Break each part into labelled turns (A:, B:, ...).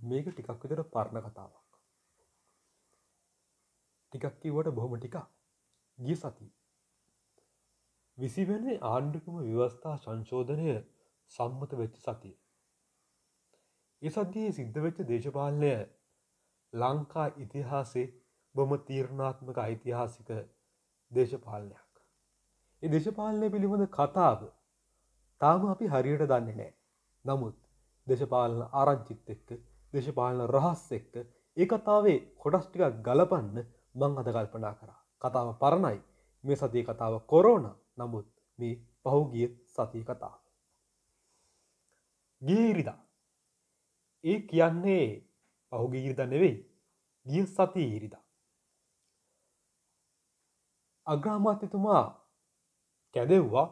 A: මේක ටිකක් විතර පරණ කතාවක්. ටිකක් කිව්වට බොහොම ටිකක්. ගිය සතියේ 20 වෙනි ආණ්ඩුක්‍රම ව්‍යවස්ථා සංශෝධනය සම්මත වෙච්ච සතිය. ඒ සතියේ සිද්ධ වෙච්ච දේශපාලනය ලංකා ඉතිහාසයේ බොහොම තීරණාත්මක ඓතිහාසික දේශපාලනයක්. ඒ දේශපාලනය පිළිබඳ කතාව තාම අපි හරියට දන්නේ නැහැ. නමුත් දේශපාලන ආරංචිත් එක්ක දේශපාලන රහස් එක්ක ඒ කතාවේ කොටස් ටිකක් ගලපන්න මං අද කල්පනා කරා. කතාව පරණයි. මේ සතියේ කතාව කොරෝනා. නමුත් මේ පහුගිය සතියේ කතාව. ගිය ඉරිදා. ඒ කියන්නේ පහුගිය ඉරිදා නෙවෙයි. ගිය සතියේ ඉරිදා. අග්‍රාමාත්‍යතුමා කැදෙව්වා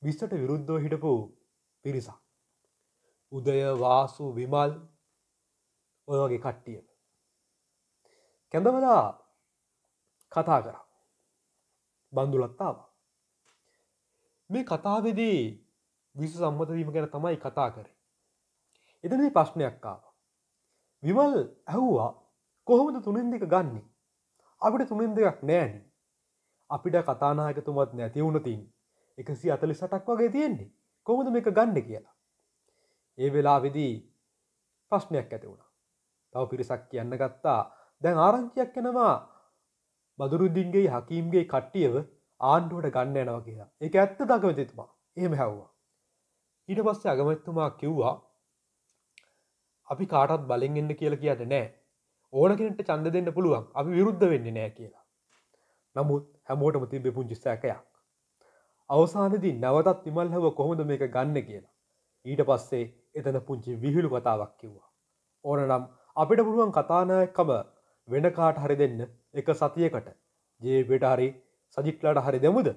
A: 20ට විරුද්ධව හිටපු පිරිසක්. උදය, වාසු, විමල් ඔය වගේ කට්ටිය. කැඳවලා කතා කරා. බන්දුලත් ආවා. මේ කතාවේදී විශ්ව සම්මත වීම ගැන තමයි කතා කරේ. එතනදී ප්‍රශ්නයක් ආවා. විමල් ඇහුවා කොහොමද 3න් 2 ගන්නෙ? අපිට 3න් 2ක් නෑනේ. අපිට කතානායකතුමත් නැති වුණතින් 148ක් වගේ තියෙන්නේ. කොහොමද මේක ගන්නෙ කියලා. ඒ වෙලාවේදී ප්‍රශ්නයක් ඇති වුණා. තව පිරිසක් කියන්න ගත්තා දැන් ආරංචියක් එනවා බදුරුද්දීන්ගේ හකීම්ගේ කට්ටියව ආණ්ඩුවට ගන්න යනවා කියලා. ඒක ඇත්තද අගමැතිතුමා? එහෙම හැවුවා. ඊට පස්සේ අගමැතිතුමා කිව්වා අපි කාටවත් බලෙන් එන්න කියලා කියන්නේ නැහැ. ඕන කෙනෙක්ට ඡන්ද දෙන්න පුළුවන්. අපි විරුද්ධ වෙන්නේ නැහැ කියලා. නමුත් හැමෝටම තිබ්බේ පුංචි සැකයක්. අවසානයේදී නැවතත් විමල් හැව කොහොමද මේක ගන්නෙ කියලා. ඊට පස්සේ එතන පුංචි විහිළු කතාවක් කිව්වා. ඕනනම් අපිට පුළුවන් කතානායකකම වෙන කාට හරි දෙන්න එක සතියකට. ජේ.පීට හරි සජිත්ලාට හරි දෙමුද?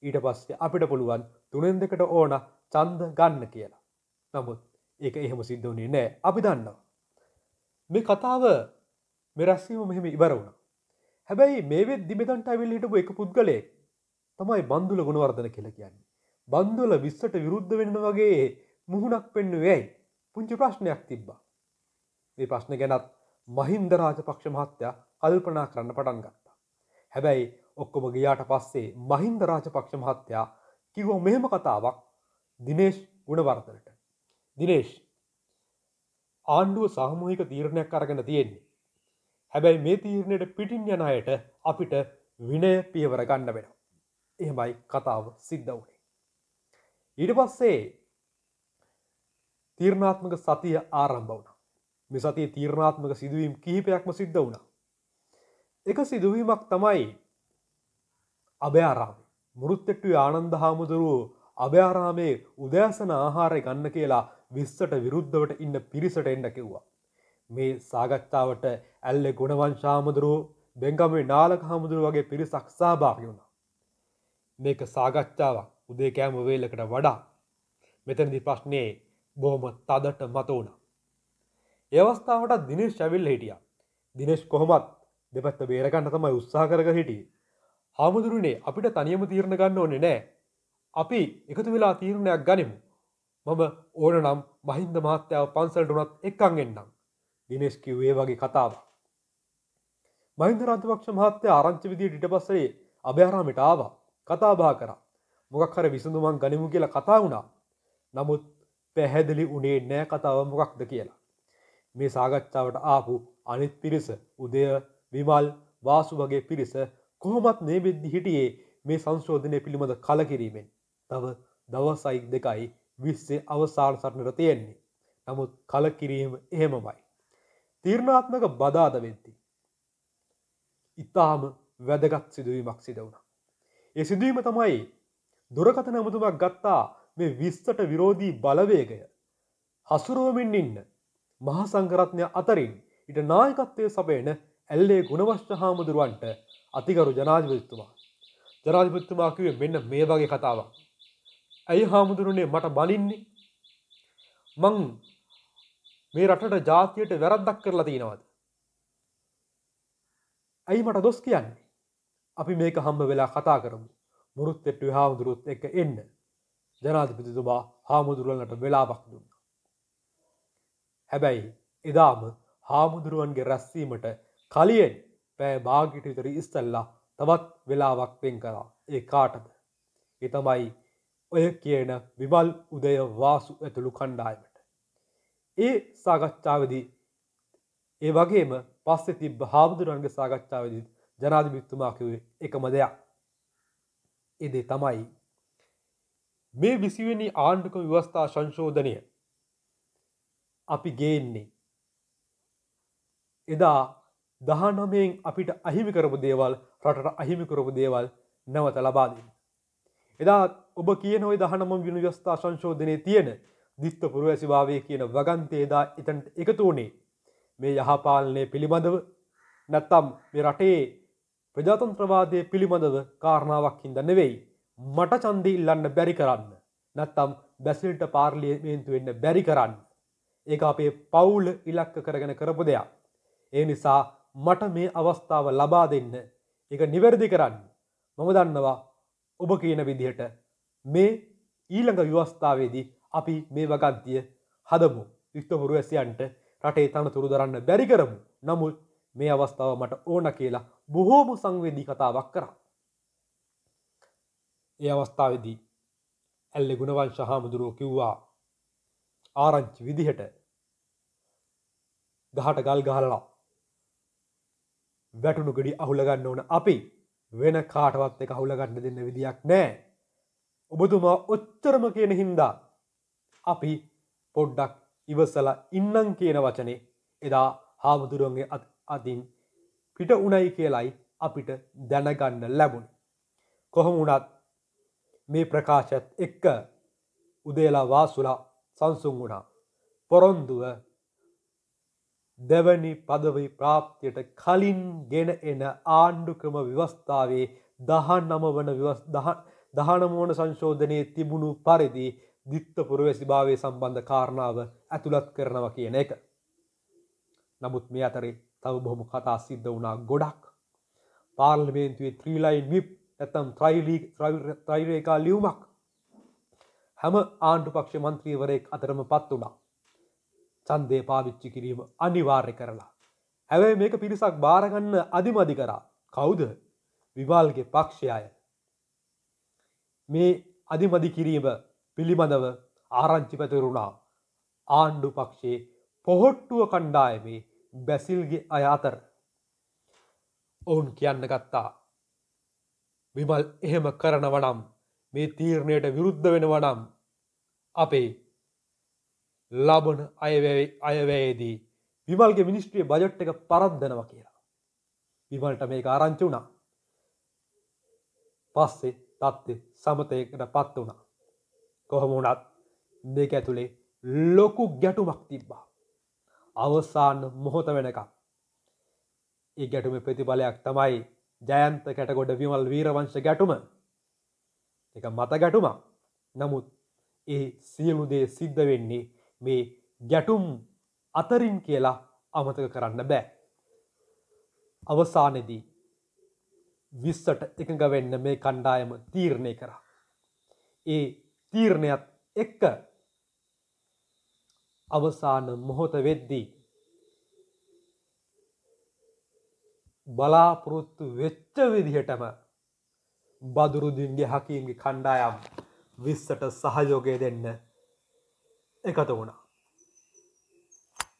A: ඊට පස්සේ අපිට පුළුවන් 3න් 2කට ඕන ඡන්ද ගන්න කියලා. නමුත් ඒක එහෙම සිද්ධ වුණේ නැහැ. අපි දන්නවා. මේ කතාව මේ රැස්වීම මෙහෙම ඉවර වුණා. හැබැයි මේ වෙද්දි මෙතනට ඇවිල්ලා හිටපු එක පුද්ගලයෙක් තමයි බන්දුල ගුණවර්ධන කියලා කියන්නේ. බන්දුල 20ට විරුද්ධ වෙන්න වගේ මුහුණක් පෙන්නුවේ ඇයි? පුංචි ප්‍රශ්නයක් තිබ්බා. මේ ප්‍රශ්න ගැනත් මහින්ද රාජපක්ෂ මහත්තයා කල්පනා කරන්න පටන් ගත්තා. හැබැයි ඔක්කොම ගියාට පස්සේ මහින්ද රාජපක්ෂ මහත්තයා කිව්වා මෙහෙම කතාවක් දිනේෂ් ගුණවර්ධනට. දිනේෂ් ආණ්ඩුව සාමූහික තීරණයක් අරගෙන තියෙන්නේ. හැබැයි මේ තීරණයට පිටින් යන අයට අපිට විනය පියවර ගන්න වෙනවා. එහෙමයි කතාව සිද්ධ වුණේ. ඊට පස්සේ තීරණාත්මක සතිය ආරම්භ වුණා. මේ සතියේ තීරණාත්මක සිදුවීම් කිහිපයක්ම සිද්ධ වුණා. එක සිදුවීමක් තමයි අභයාරාමයේ මුරුත්තෙට්ටුවේ ආනන්ද හාමුදුරුවෝ අභයාරාමයේ උදෑසන ආහාරය ගන්න කියලා 20ට විරුද්ධවට ඉන්න පිරිසට එන්න කිව්වා. මේ සාකච්ඡාවට ඇල්ලේ ගුණවංශ හාමුදුරුවෝ, බෙන්ගමුවේ නාලක හාමුදුරුවෝ වගේ පිරිසක් සහභාගී වුණා. මේක සාකච්ඡාවක් උදේ කෑම වේලකට වඩා මෙතනදී ප්‍රශ්නේ බොහොම තදට මත වුණා. ඒ අවස්ථාවට දිනේෂ් ඇවිල්ලා හිටියා. දිනේෂ් කොහොමත් දෙපැත්ත බේර ගන්න තමයි උත්සාහ කරගෙන හිටියේ. හාමුදුරුවනේ අපිට තනියම තීරණ ගන්න ඕනේ නෑ. අපි එකතු වෙලා තීරණයක් ගනිමු. මම ඕනනම් මහින්ද මහත්තයාව පන්සලට උනත් එක්කන් එන්නම්. දිනේෂ් කිව්වේ වගේ කතාවක්. මහින්ද රාජපක්ෂ මහත්තයා ආරංචි විදියට ඊට පස්සේ අභයාරාමයට ආවා. කතා බහ කරා. මොකක් හරි විසඳුමක් ගනිමු කියලා කතා වුණා. නමුත් පැහැදිලි වුණේ නෑ කතාව මොකක්ද කියලා. මේ සාකච්ඡාවට ආපු අනිත් පිරිස උදය, විමල්, වාසු වගේ පිරිස කොහොමත් මේ වෙද්දි හිටියේ මේ සංශෝධනය පිළිබඳ කලකිරීමෙන්. තව දවසයි දෙකයි 20 අවසාන සටනට තියෙන්නේ. නමුත් කලකිරීම එහෙමමයි. තීරණාත්මක බදාද වෙද්දී ඉතාම වැදගත් සිදුවීමක් සිදු වුණා. ඒ සිදුවීම තමයි දුරකථන ඇමතුමක් ගත්තා මේ 20ට විරෝධී බලවේගය හසුරුවමින් ඉන්න මහා සංඝරත්නය අතරින් ඊට නායකත්වයේ සපයන ඇල්ලේ ගුණවර්ධන හාමුදුරුවන්ට අතිගරු ජනාධිපතිතුමා. ජනාධිපතිතුමා කිව්වේ මෙන්න මේ වගේ කතාවක්. ඇයි හාමුදුරනේ මට බලින්නේ? මං මේ රටට ජාතියට වැරද්දක් කරලා තියෙනවද? ඇයි මට දොස් කියන්නේ? අපි මේක හම්බ වෙලා කතා කරමු. මුරුත්තෙට්ටුවේ හාමුදුරුවොත් එක්ක එන්න. ජනාධිපතිතුමා හාමුදුරුවන්ට වෙලාවක් දුන්නා. හැබැයි එදාම හාමුදුරුවන්ගේ රැස්වීමට කලියෙන් පෑ භාගයට විතර ඉස්සෙල්ලා තවත් වෙලාවක් වෙන් කරා. ඒ කාටද? ඒ තමයි ඔය කියන විමල් උදය වාසු ඇතුළු කණ්ඩායමට. ඒ සාකච්ඡාවේදී ඒ වගේම පස්සේ තිබ්බ හාමුදුරුවන්ගේ සාකච්ඡාවේදී ජනාධිපතිතුමා කිව්වේ එකම දෙයක්. ඒ දේ තමයි මේ 20 වෙනි ආණ්ඩුක්‍රම ව්‍යවස්ථා සංශෝධනය අපි ගේන්නේ එදා 19න් අපිට අහිමි කරපු දේවල් රටට අහිමි කරපු දේවල් නැවත ලබා දෙන්න. එදා ඔබ කියන ওই 19 වෙනි ව්‍යවස්ථා සංශෝධනයේ තියෙන දිත්ත පුරවැසිභාවය කියන වගන්තය එදා එතනට එකතු වුණේ මේ යහපාලනය පිළිබඳව නැත්තම් මේ රටේ ප්‍රජාතන්ත්‍රවාදය පිළිබඳව කාරණාවක් හින්දා නෙවෙයි. මට ඡන්දය ඉල්ලන්න බැරි කරන්න. නැත්තම් බැසිල්ට පාර්ලිමේන්තු වෙන්න බැරි කරන්න. ඒක අපේ පවුල ඉලක්ක කරගෙන කරපු දෙයක්. ඒ නිසා මට මේ අවස්ථාව ලබා දෙන්න. ඒක නිවැරදි කරන්න. මම දන්නවා ඔබ කියන විදිහට මේ ඊළඟ ව්‍යවස්ථාවේදී අපි මේ වගන්තිය හදමු. විස්තපුරවැසියන්ට රටේ තනතුරු දරන්න බැරි කරමු. නමුත් මේ අවස්ථාව මට ඕන කියලා බොහෝම සංවේදී කතාවක් කරා. ඒ අවස්ථාවේදී ඇල්ලේ ගුණවංශ හාමුදුරුවෝ කිව්වා ආරංචි විදිහට ගහට ගල් ගහලා වැටුණු ගෙඩි අහුල ගන්න ඕන අපි වෙන කාටවත් එක අහුල ගන්න දෙන්න විදියක් නැහැ. ඔබතුමා ඔච්චරම කියන හින්දා අපි පොඩ්ඩක් ඉවසලා ඉන්නම් කියන වචනේ එදා හාමුදුරුවන්ගේ අතින් පිට උණයි කියලයි අපිට දැනගන්න ලැබුණේ. කොහොම වුණත් මේ ප්‍රකාශයත් එක්ක උදේලා වාසුලා සංසුන් වුණා. පොරොන්දුව දෙවනි පදවි ප්‍රාප්තියට කලින් ගෙන එන ආණ්ඩුක්‍රම ව්‍යවස්ථාවේ 19 වන සංශෝධනයේ තිබුණු පරිදි දිත්ත පුරවැසිභාවයේ සම්බන්ධ කාරණාව ඇතුළත් කරනවා කියන එක. නමුත් මේ අතරේ තව බොහොම කතා සිද්ධ වුණා ගොඩක්. පාර්ලිමේන්තුවේ 3 line whip නැත්නම් ත්‍රිරේඛා ලියුමක් හැම ආණ්ඩු පක්ෂ මන්ත්‍රීවරයෙක් අතරමපත් වුණා. ඡන්දය පාවිච්චි කිරීම අනිවාර්ය කරලා. හැබැයි මේක පිරිසක් බාර ගන්න අදිමදි කරා. කවුද? විමල්ගේ පක්ෂය අය. මේ අදිමදි කිරීම පිළිබඳව ආරංචි පැතිරුණා ආණ්ඩු පක්ෂයේ පොහොට්ටුව කණ්ඩායමේ බැසිල්ගේ අය අතර. ඔවුන් කියන්න ගත්තා විමල් එහෙම කරනවා නම් මේ තීරණයට විරුද්ධ වෙනවා නම් අපේ ලබන අයවැයේදී විමල්ගේ මිනිස්ට්‍රියේ බජට් එක පරද්දනවා කියලා. විමල්ට මේක ආරංචි වුණා. පස්සේ තත්ත්වය සමතයකටපත් වුණා. කොහොම වුණත් මේක ඇතුලේ ලොකු ගැටුමක් තිබ්බා. අවසාන මොහොත වෙනකම්. ඒ ගැටුමේ ප්‍රතිඵලයක් තමයි ජයන්ත කැටගොඩ විමල් වීරවංශ ගැටුම. ඒක මත ගැටුමක්. නමුත් ඒ සියලු දේ සිද්ධ වෙන්නේ මේ ගැටුම් අතරින් කියලා අමතක කරන්න බෑ. අවසානයේදී 20ට එකඟ වෙන්න මේ කණ්ඩායම තීරණය කරා. ඒ තීරණයත් එක්ක අවසාන මොහොත වෙද්දී බලාපොරොත්තු වෙච්ච විදිහටම බදුරුදීන්ගේ හකීම්ගේ කණ්ඩායම් 20ට සහයෝගය දෙන්න එකතු වුණා.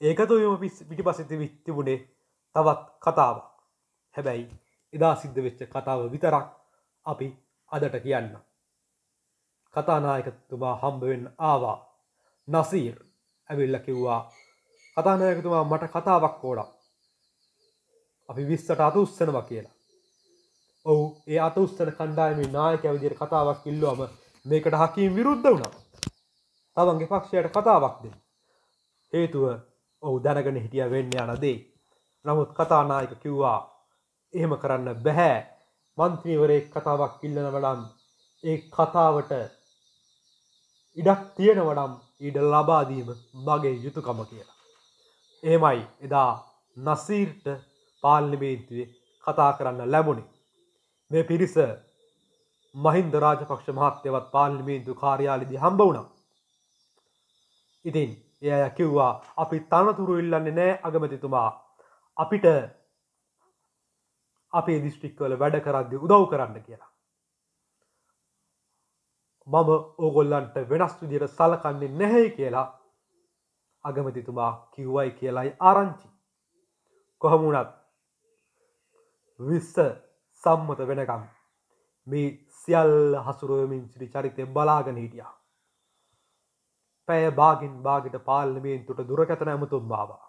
A: ඒකතු වීම පිටිපස්සේ තිබුණේ තවත් කතාවක්. හැබැයි එදා සිද්ධ වෙච්ච කතාව විතරක් අපි අදට කියන්න. කතානායකතුමා හම්බ වෙන්න ආවා. නසීර් ඇවිල්ලා කිව්වා කතානායකතුමා මට කතාවක් ඕන. අපි 20ට අත උස්සනවා කියලා. ඔව් ඒ අත උස්සන කණ්ඩායමේ නායකයා විදිහට කතාවක් ඉල්ලුවම මේකට හකීම් විරුද්ධ වුණා. තමන්ගේ පක්ෂයට කතාවක් දෙන්න. හේතුව ඔව් දැනගෙන හිටියා වෙන්න යන දේ. නමුත් කතානායක කිව්වා එහෙම කරන්න බෑ. മന്ത്രിවරයෙක් කතාවක් ඉල්ලනවා නම් ඒ කතාවට ඉඩක් තියෙනවා නම් ඊට ලබා දීම මගේ යුතුයකම කියලා. එහෙමයි එදා නසීර්ට පාර්ලිමේන්තුවේ කතා කරන්න ලැබුණේ. මේ පිරිස මහින්ද රාජපක්ෂ මහත්තයවත් පාර්ලිමේන්තු කාර්යාලයේදී හම්බ වුණා. ඉතින් ඒ අය කිව්වා අපි තනතුරු ඉල්ලන්නේ නැහැ අගමැතිතුමා. අපිට අපේ දිස්ත්‍රික්කවල වැඩ කරද්දී උදව් කරන්න කියලා. මම ඕගොල්ලන්ට වෙනස් විදිහට සලකන්නේ නැහැ කියලා අගමැතිතුමා කිව්වයි කියලායි ආරංචි. කොහොම වුණත් 20 සම්මත වෙනකම් මේ සියල්ල හසුරුවමින් සිටි චරිතය බලාගෙන හිටියා. පැය භාගින් භාගයට පාර්ලිමේන්තුවට දුරකථන ඇමතුම් ආවා.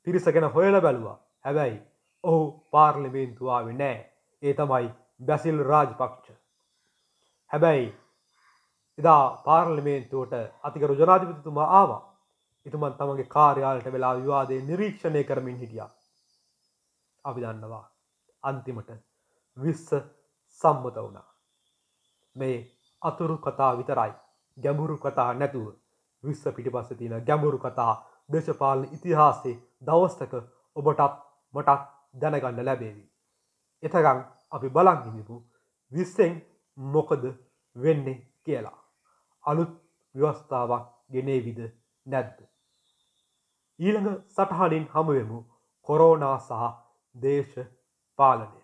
A: පිරිස ගැන හොයලා බැලුවා. හැබැයි ඔහු පාර්ලිමේන්තුව ආවේ නැහැ. ඒ තමයි බැසිල් රාජපක්ෂ. හැබැයි එදා පාර්ලිමේන්තුවට අතිගරු ජනාධිපතිතුමා ආවා. එතුමන් තමන්ගේ කාර්යාලයට වෙලා විවාදය නිරීක්ෂණය කරමින් හිටියා. අපි දන්නවා අන්තිමට 20 සම්මත වුණා. මේ අතුරු කතා විතරයි. ගැඹුරු කතා නැතුව 20 පිටිපස්සේ තියෙන ගැඹුරු කතා දේශපාලන ඉතිහාසයේ දවසක ඔබටත් මටත් දැනගන්න ලැබේවි. එතකන් අපි බලන් ඉමු 20න් මොකද වෙන්නේ කියලා. අලුත් ව්‍යවස්ථාවක් ගෙනේවිද නැද්ද? ඊළඟ සටහනින් හමු වෙමු කොරෝනා සහ දේශපාලනය.